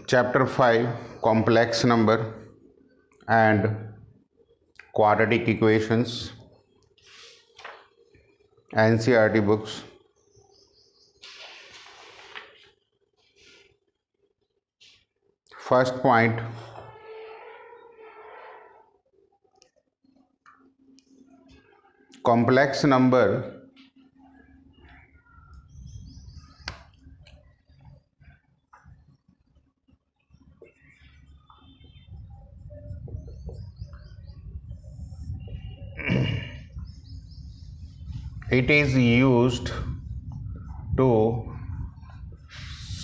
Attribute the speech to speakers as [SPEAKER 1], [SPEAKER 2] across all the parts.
[SPEAKER 1] Chapter 5 Complex Number and Quadratic Equations, NCERT books. First point, complex number it is used to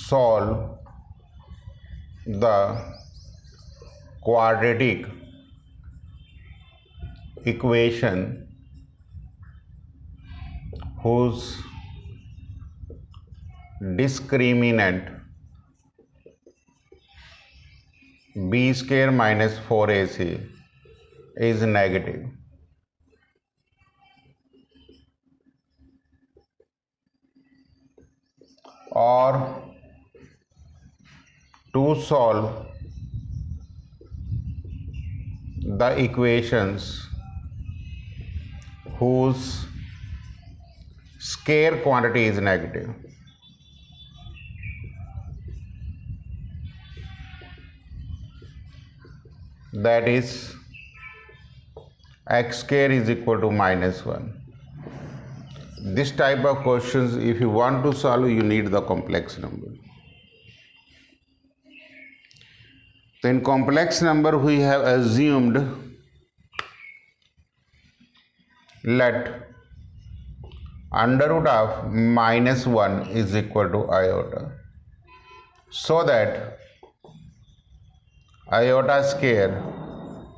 [SPEAKER 1] solve the quadratic equation whose discriminant b square minus 4ac is negative. Or to solve the equations whose square quantity is negative. That is x square is equal to minus 1. This type of questions, if you want to solve, you need the complex number. So in complex number we have assumed, let under root of minus 1 is equal to iota, so that iota square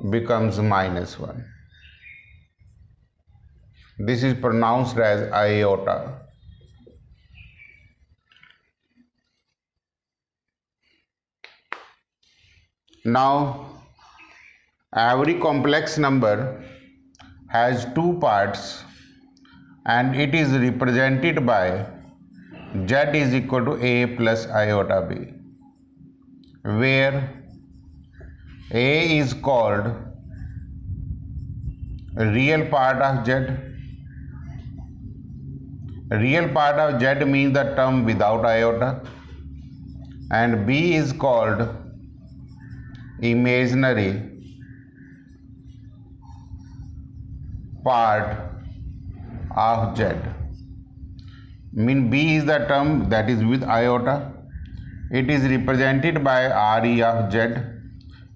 [SPEAKER 1] becomes minus 1. This is pronounced as iota. Now, every complex number has two parts and it is represented by z is equal to a plus iota b, where a is called real part of z. Real part of z means the term without iota, and b is called imaginary part of z. Mean b is the term that is with iota. It is represented by re of z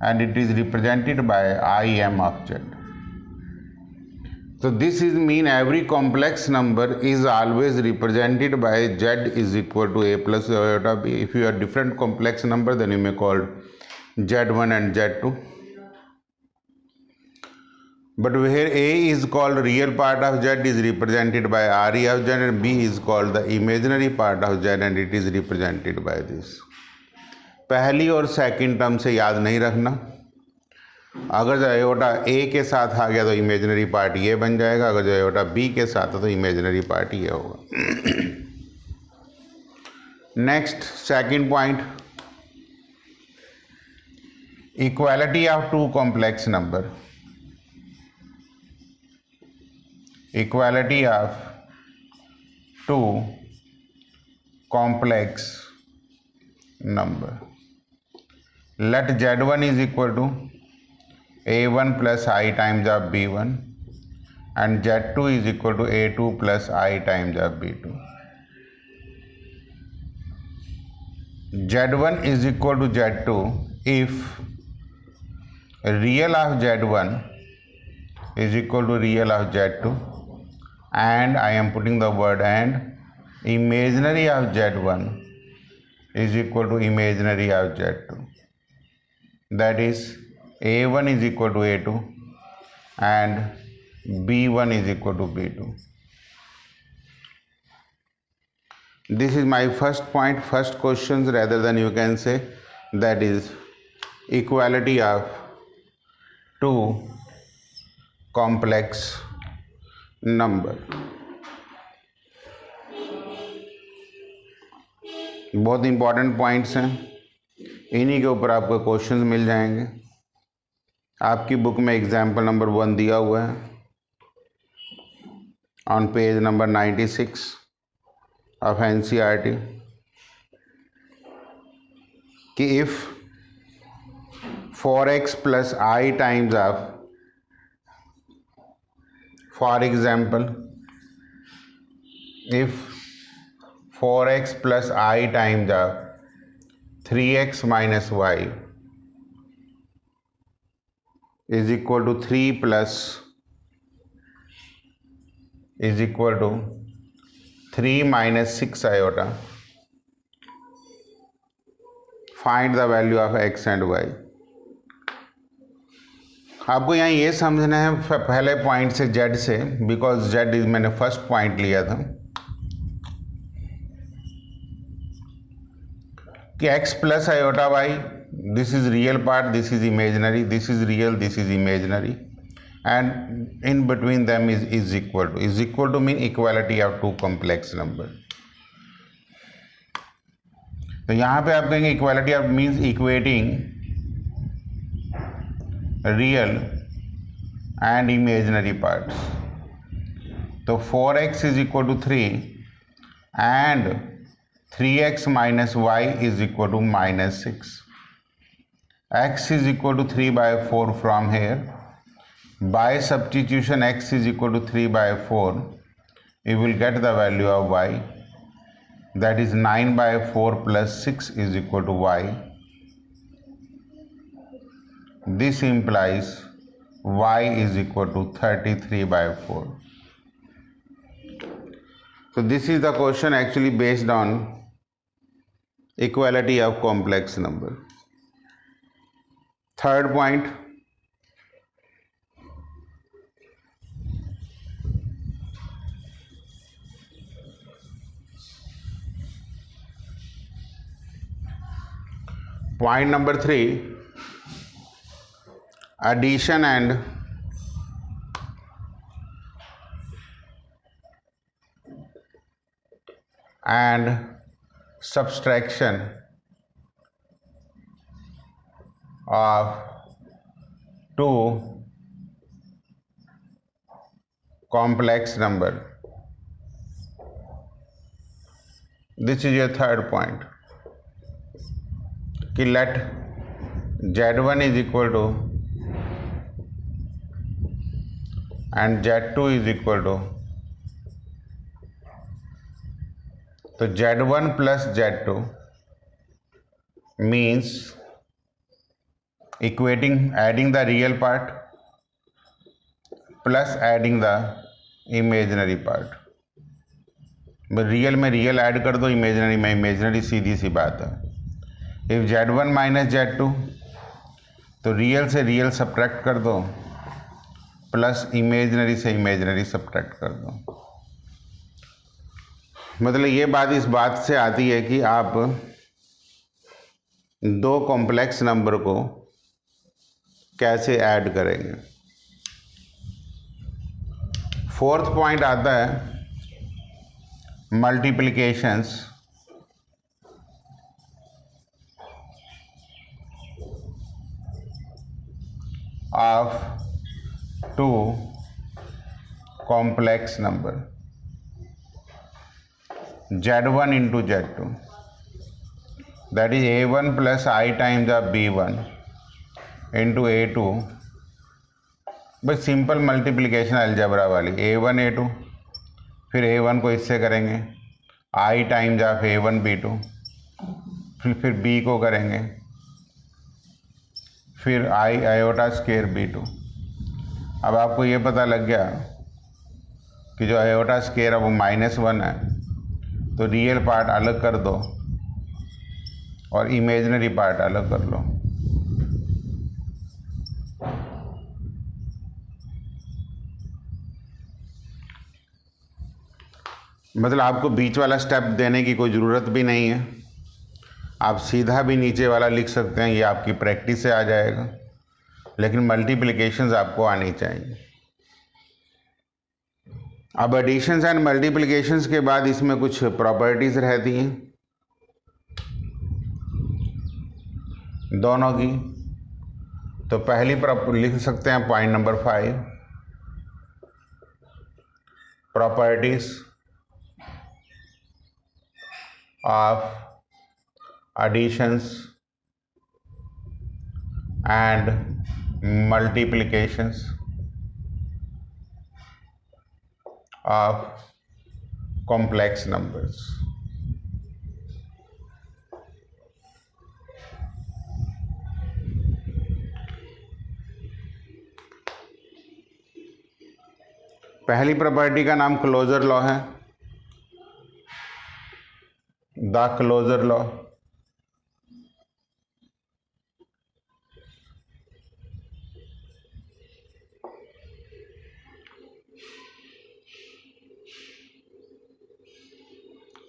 [SPEAKER 1] and it is represented by im of z. So this is mean every complex number is always represented by z is equal to a plus iota b. If you have different complex number, then you may call z1 and z2. But here a is called real part of z is represented by re of z, and b is called the imaginary part of z and it is represented by this. पहली और second term से याद नहीं रखना. अगर जो iota ए के साथ आ गया तो इमेजिनरी पार्ट ये बन जाएगा, अगर जो आयोटा बी के साथ है तो इमेजिनरी पार्ट ये होगा. Next, second point, equality of two complex number. Equality of two complex number. Let z1 is equal to a1 plus I times of b1 and z2 is equal to a2 plus I times of b2. z1 is equal to z2 if real of z1 is equal to real of z2, and I am putting the word and imaginary of z1 is equal to imaginary of z2. That is a1 is equal to a2 and b1 is equal to b2. This is my first point, first questions, rather than you can say, that is equality of two complex number. बहुत important points हैं. इन्हीं के ऊपर आपको questions मिल जाएंगे। आपकी book में example number 1 दिया हुआ है on page number 96 of NCERT कि if 4x plus I times of, for example, if 4x plus I times of 3x minus y is equal to 3 plus is equal to 3 minus 6 iota, find the value of x and y। आपको यहाँ ये समझना है पहले point से z से, because z is मैंने first point लिया था कि x plus iota y, this is real part, this is imaginary, this is real, this is imaginary, and in between them is equal to mean equality of two complex number. तो यहाँ पे आप कहेंगे equality of means equating real and imaginary parts. तो 4x is equal to 3 and 3x minus y is equal to minus 6। x is equal to 3 by 4 from here. By substitution x is equal to 3 by 4, you will get the value of y, that is 9 by 4 plus 6 is equal to y. This implies y is equal to 33 by 4. So this is the question actually based on equality of complex number. Third point, point number 3, addition and subtraction of two complex number. This is your third point कि let z1 is equal to and z2 is equal to, तो z1 plus z2 means equating, adding the real part plus adding the imaginary part। Real में real add कर दो, imaginary में imaginary, सीधी सी बात है। If z1 minus z2, तो real से real subtract कर दो प्लस इमेजिनरी से इमेजिनरी सब्ट्रैक्ट कर दो। मतलब ये बात इस बात से आती है कि आप दो कॉम्प्लेक्स नंबर को कैसे ऐड करेंगे। फोर्थ पॉइंट आता है multiplications of two complex number, z1 into z2, that is a1 plus I times of b1 into a2, बस सिंपल मल्टीप्लिकेशन अलजेब्रा वाली, a1 a2, फिर a1 को इससे करेंगे I times of a1 b2, फिर b को करेंगे फिर I आयोटा स्क्वायर b2। अब आपको ये पता लग गया कि जो आयोटा स्क्वायर है वो -1 है, तो रियल पार्ट अलग कर दो और इमेजिनरी पार्ट अलग कर लो। मतलब आपको बीच वाला स्टेप देने की कोई ज़रूरत भी नहीं है, आप सीधा भी नीचे वाला लिख सकते हैं, ये आपकी प्रैक्टिस से आ जाएगा, लेकिन मल्टीप्लिकेशंस आपको आनी चाहिए। अब एडिशंस एंड मल्टीप्लिकेशंस के बाद इसमें कुछ प्रॉपर्टीज रहती हैं। दोनों की। तो पहली लिख सकते हैं point number 5, properties of additions and multiplications of complex numbers। पहली प्रॉपर्टी का नाम क्लोजर लॉ है, the closure law.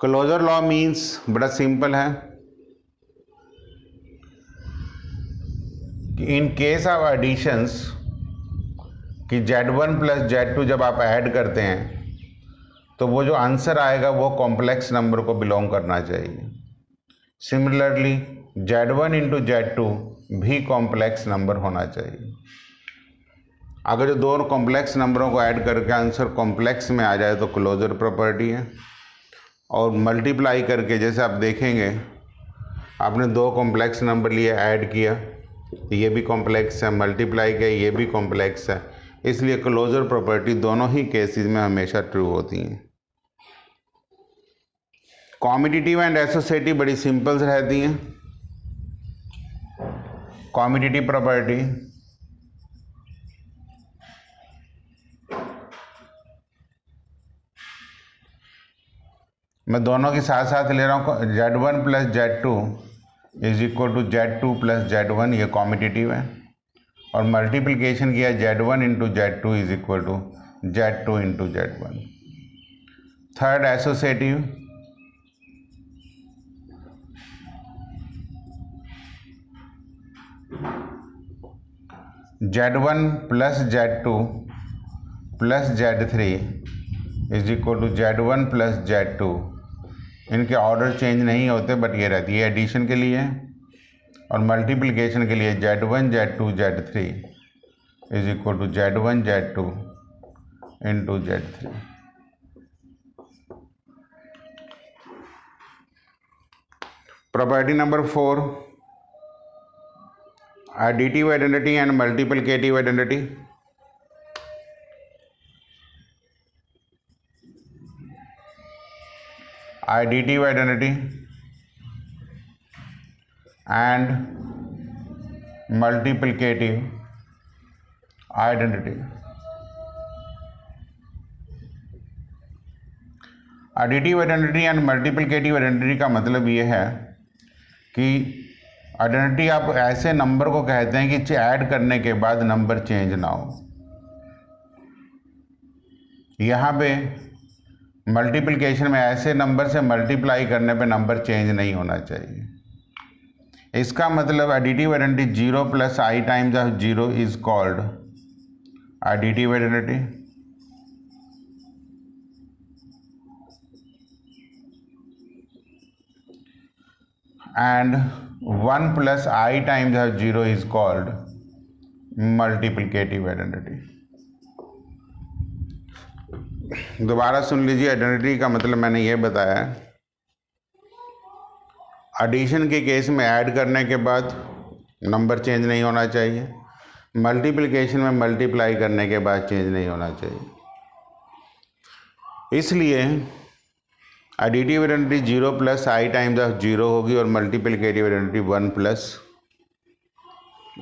[SPEAKER 1] Closure law means बड़ा सिंपल है कि इन केस ऑफ एडिशंस कि Z1 प्लस Z2 जब आप ऐड करते हैं तो वो जो आंसर आएगा वो कॉम्प्लेक्स नंबर को बिलोंग करना चाहिए। सिमिलरली Z1 इंटू Z2 भी कॉम्प्लेक्स नंबर होना चाहिए। अगर जो दो कॉम्प्लेक्स नंबरों को ऐड करके आंसर कॉम्प्लेक्स में आ जाए तो क्लोजर प्रॉपर्टी है। और मल्टीप्लाई करके जैसे आप देखेंगे, आपने दो कॉम्प्लेक्स नंबर लिए, ऐड किया, ये भी कॉम्प्लेक्स है, मल्टीप्लाई किया, ये भी कॉम्प्लेक्स है, इसलिए क्लोजर प्रॉपर्टी दोनों ही केसेस में हमेशा ट्रू होती हैं। कॉम्यूटेटिव एंड एसोसिएटिव बड़ी सिंपल रहती हैं। कॉम्यूटेटिव प्रॉपर्टी मैं दोनों के साथ साथ ले रहा हूँ। Z1 plus Z2 is equal to Z2 plus Z1, ये कॉम्यूटेटिव है। और मल्टीप्लिकेशन किया Z1 into Z2 is equal to Z2 into Z1। Third associative, Z1 plus Z2 plus Z3 is equal to Z1 plus Z2। इनके order change नहीं होते, but ये रहती है एडिशन के लिए। और मल्टीप्लिकेशन के लिए Z1 Z2 Z3 is equal to Z1 Z2 into Z3। Property number 4, additive identity and multiplicative identity। additive identity and multiplicative identity। additive identity and multiplicative identity का मतलब ये है कि आइडेंटिटी आप ऐसे नंबर को कहते हैं कि ऐड करने के बाद नंबर चेंज ना हो। यहाँ पे मल्टीप्लिकेशन में ऐसे नंबर से मल्टीप्लाई करने पे नंबर चेंज नहीं होना चाहिए। इसका मतलब additive identity 0 plus i times of 0 is called additive identity. And 1 plus i times of 0 is called multiplicative identity. दोबारा सुन लीजिए, आइडेंटिटी का मतलब मैंने ये बताया, एडिशन के केस में ऐड करने के बाद नंबर चेंज नहीं होना चाहिए, मल्टीप्लिकेशन में मल्टीप्लाई करने के बाद चेंज नहीं होना चाहिए। इसलिए additive identity 0 plus i times of 0 होगी और multiplicative identity 1 plus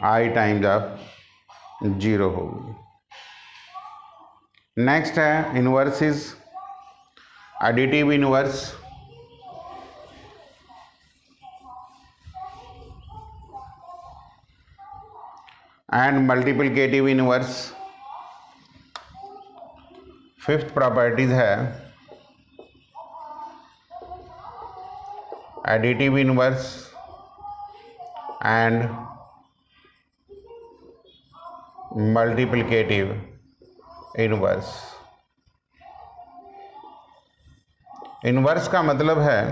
[SPEAKER 1] i times of 0 होगी। नेक्स्ट है inverses, additive inverse. And multiplicative inverse. Fifth properties है additive inverse and multiplicative inverse. Inverse का मतलब है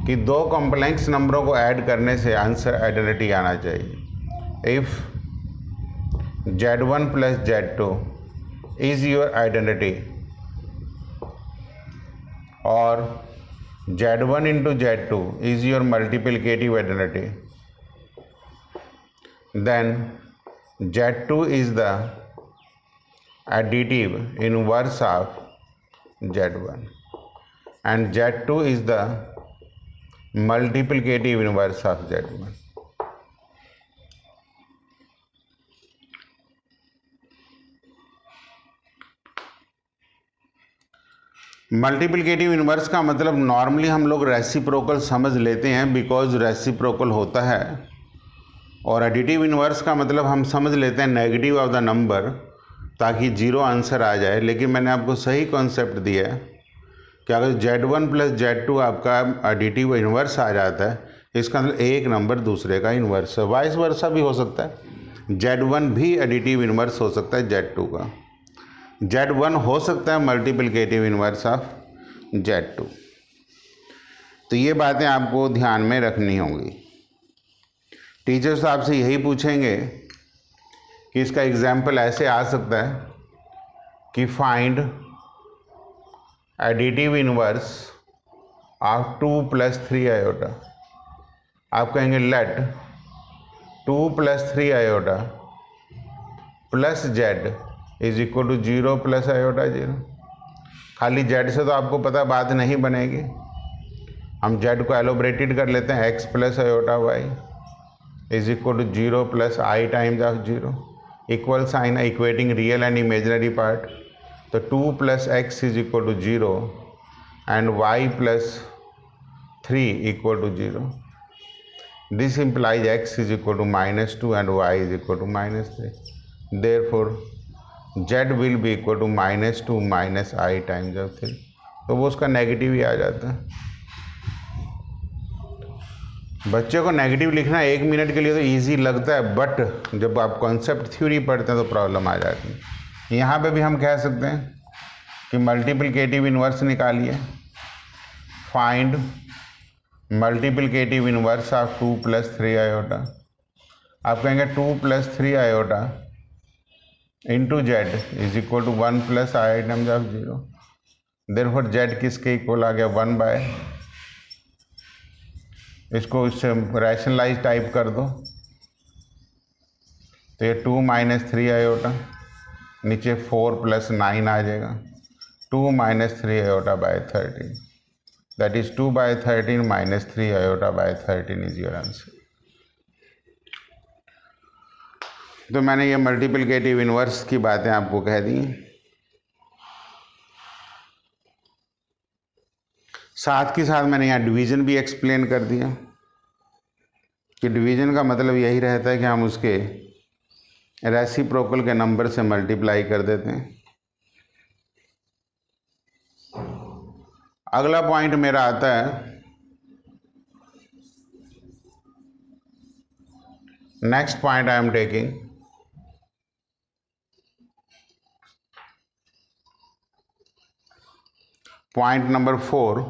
[SPEAKER 1] कि दो कॉम्प्लेक्स नंबरों को ऐड करने से आंसर आइडेंटिटी आना चाहिए। If Z1 plus Z2 is your identity or Z1 into Z2 is your multiplicative identity, then Z2 is the additive inverse of Z1 and Z2 is the multiplicative inverse of Z1. Multiplicative inverse का मतलब normally हम लोग reciprocal समझ लेते हैं because reciprocal होता है, और एडिटिव इन्वर्स का मतलब हम समझ लेते हैं नेगेटिव ऑफ द नंबर ताकि जीरो आंसर आ जाए। लेकिन मैंने आपको सही कॉन्सेप्ट दिया है कि अगर Z1 प्लस Z2 आपका एडिटिव इन्वर्स आ जाता है, इसका मतलब एक नंबर दूसरे का इन्वर्स है। वाइस वर्सा भी हो सकता है, Z1 भी एडिटिव इन्वर्स हो सकता है Z2 का, Z1 हो सकता है मल्टीप्लिकेटिव इन्वर्स ऑफ Z2। तो ये बातें आपको ध्यान में रखनी होंगी। टीचर्स आपसे यही पूछेंगे कि इसका एग्जाम्पल ऐसे आ सकता है कि find additive inverse of 2 plus 3 iota. आप कहेंगे let 2 plus 3 iota plus Z is equal to 0 plus iota 0। खाली Z से तो आपको पता बात नहीं बनेगी, हम Z को एलोबरेटेड कर लेते हैं, x plus iota y is equal to 0 plus i times of 0, equal sign है, equating real and imaginary part. तो 2 plus x is equal to 0 and y plus 3 equal to 0। This implies x is equal to -2 and y is equal to -3. Therefore Z will be equal to -2 minus I times of 3। तो वो उसका negative ही आ जाता है। बच्चे को negative लिखना 1 minute के लिए तो इजी लगता है, बट जब आप कॉन्सेप्ट थ्योरी पढ़ते हैं तो प्रॉब्लम आ जाती है। यहाँ पे भी हम कह सकते हैं कि मल्टीप्लिकेटिव इन्वर्स निकालिए, find multiplicative inverse of 2 plus 3 iota. आप कहेंगे 2 plus 3 iota into Z is equal to 1 plus i times of 0। Therefore Z किसके इक्वल आ गया 1 बाय, इसको इससे रैशनलाइज टाइप कर दो तो ये 2 माइनस 3 आयोटा, नीचे 4 प्लस 9 आ जाएगा, 2 minus 3 iota by 13, that is 2 by 13 minus 3 iota by 13 is your answer. तो मैंने ये मल्टीप्लिकेटिव इन्वर्स की बातें आपको कह दी। साथ के साथ मैंने यहाँ डिवीज़न भी एक्सप्लेन कर दिया कि डिवीज़न का मतलब यही रहता है कि हम उसके रेसिप्रोकल के नंबर से मल्टीप्लाई कर देते हैं। अगला पॉइंट मेरा आता है, next point I am taking point number 4,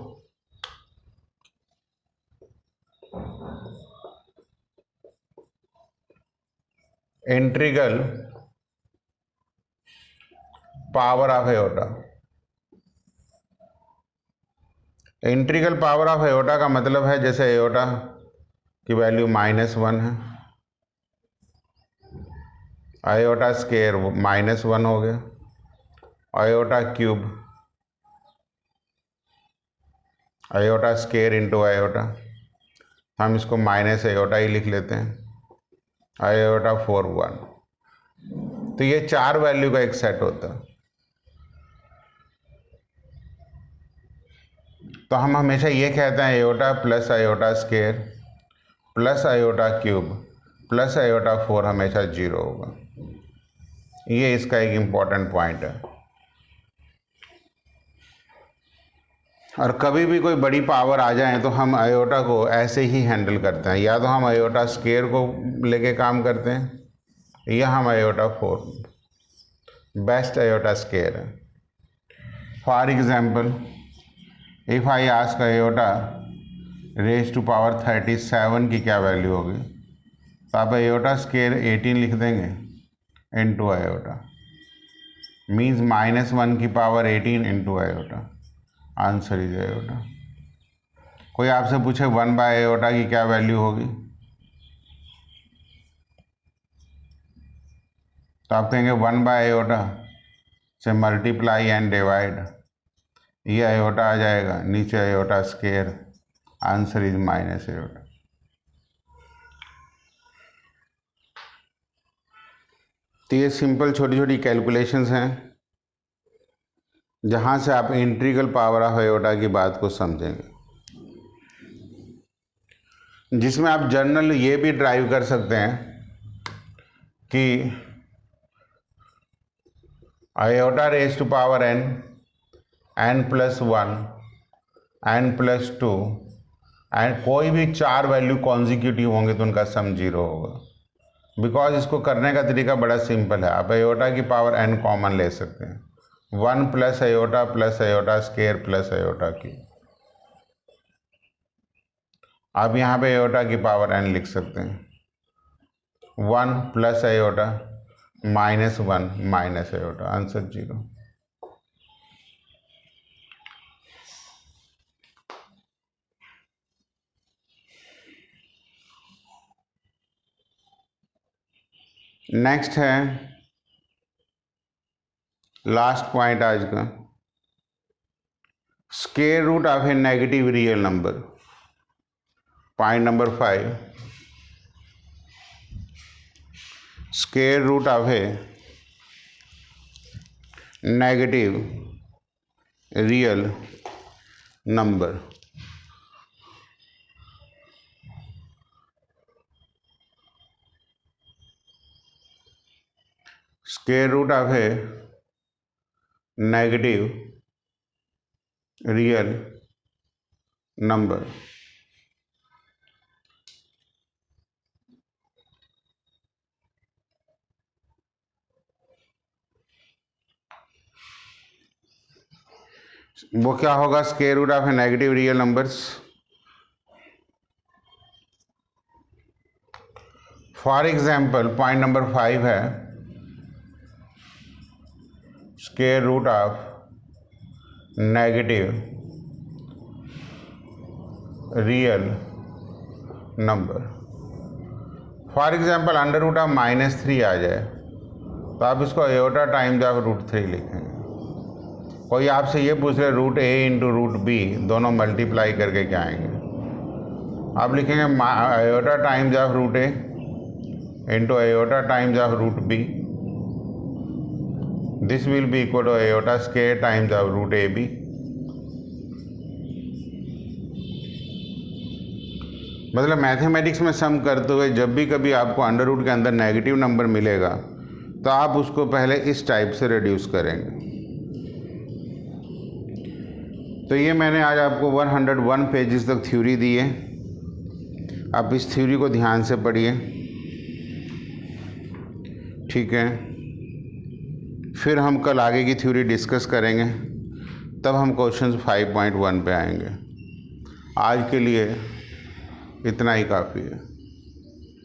[SPEAKER 1] integral power of iota. Integral power of iota का मतलब है जैसे आयोटा की वैल्यू -1 है, आयोटा स्क्वायर -1 हो गया, iota cube, iota square into iota, हम इसको माइनस आयोटा ही लिख लेते हैं, आयोटा 4 1। तो ये 4 वैल्यू का एक सेट होता है। तो हम हमेशा ये कहते हैं iota plus iota square plus iota cube plus iota 4 हमेशा 0 होगा। ये इसका एक इम्पॉर्टेंट पॉइंट है। और कभी भी कोई बड़ी पावर आ जाए तो हम आयोटा को ऐसे ही हैंडल करते हैं, या तो हम आयोटा स्क्वायर को लेके काम करते हैं या हम आयोटा 4 बेस्ट आयोटा स्क्वायर है। For example if I ask iota raise to power 37 की क्या वैल्यू होगी, तो आप आयोटा स्क्वायर 18 लिख देंगे इंटू आयोटा, मीन्स -1 की power 18 into iota, answer is iota. कोई आपसे पूछे 1/आयोटा की क्या वैल्यू होगी, तो आप कहेंगे 1/आयोटा से मल्टीप्लाई एंड डिवाइड, ये आयोटा आ जाएगा, नीचे iota square, answer is -iota. तो ये सिंपल छोटी छोटी कैलकुलेशंस हैं जहाँ से आप इंटीग्रल पावर ऑफ आयोटा की बात को समझेंगे, जिसमें आप जनरल ये भी ड्राइव कर सकते हैं कि iota raise to power n+1 n+2 and कोई भी 4 वैल्यू कॉन्जिक्यूटिव होंगे तो उनका सम 0 होगा। बिकॉज इसको करने का तरीका बड़ा सिंपल है, आप आयोटा की पावर n कॉमन ले सकते हैं, 1 + आयोटा + आयोटा स्क्वायर + आयोटा की, आप यहाँ पे आयोटा की पावर n लिख सकते हैं, 1 + आयोटा -1 - आयोटा, आंसर 0। नेक्स्ट है लास्ट पॉइंट आज का, square root of a negative real number. Point number 5, square root of a negative real number. Square root of a negative real number. वो क्या होगा square root of a negative real numbers? For example point number 5 है, square root of negative real number. For example √(-3) आ जाए तो आप इसको iota times of √3 लिखेंगे। कोई आपसे ये पूछ रहे √a × √b दोनों मल्टीप्लाई करके क्या आएंगे, आप लिखेंगे iota times of √a × iota times of √b, this will be equal to iota square times of √ab। मतलब मैथमेटिक्स में सम करते हुए जब भी कभी आपको अंडर रूट के अंदर नेगेटिव नंबर मिलेगा तो आप उसको पहले इस टाइप से रिड्यूस करेंगे। तो ये मैंने आज आपको 101 पेजेस तक थ्योरी दी है, आप इस थ्योरी को ध्यान से पढ़िए, ठीक है। फिर हम कल आगे की थ्योरी डिस्कस करेंगे, तब हम क्वेश्चन 5.1 पे आएंगे। आज के लिए इतना ही काफ़ी है।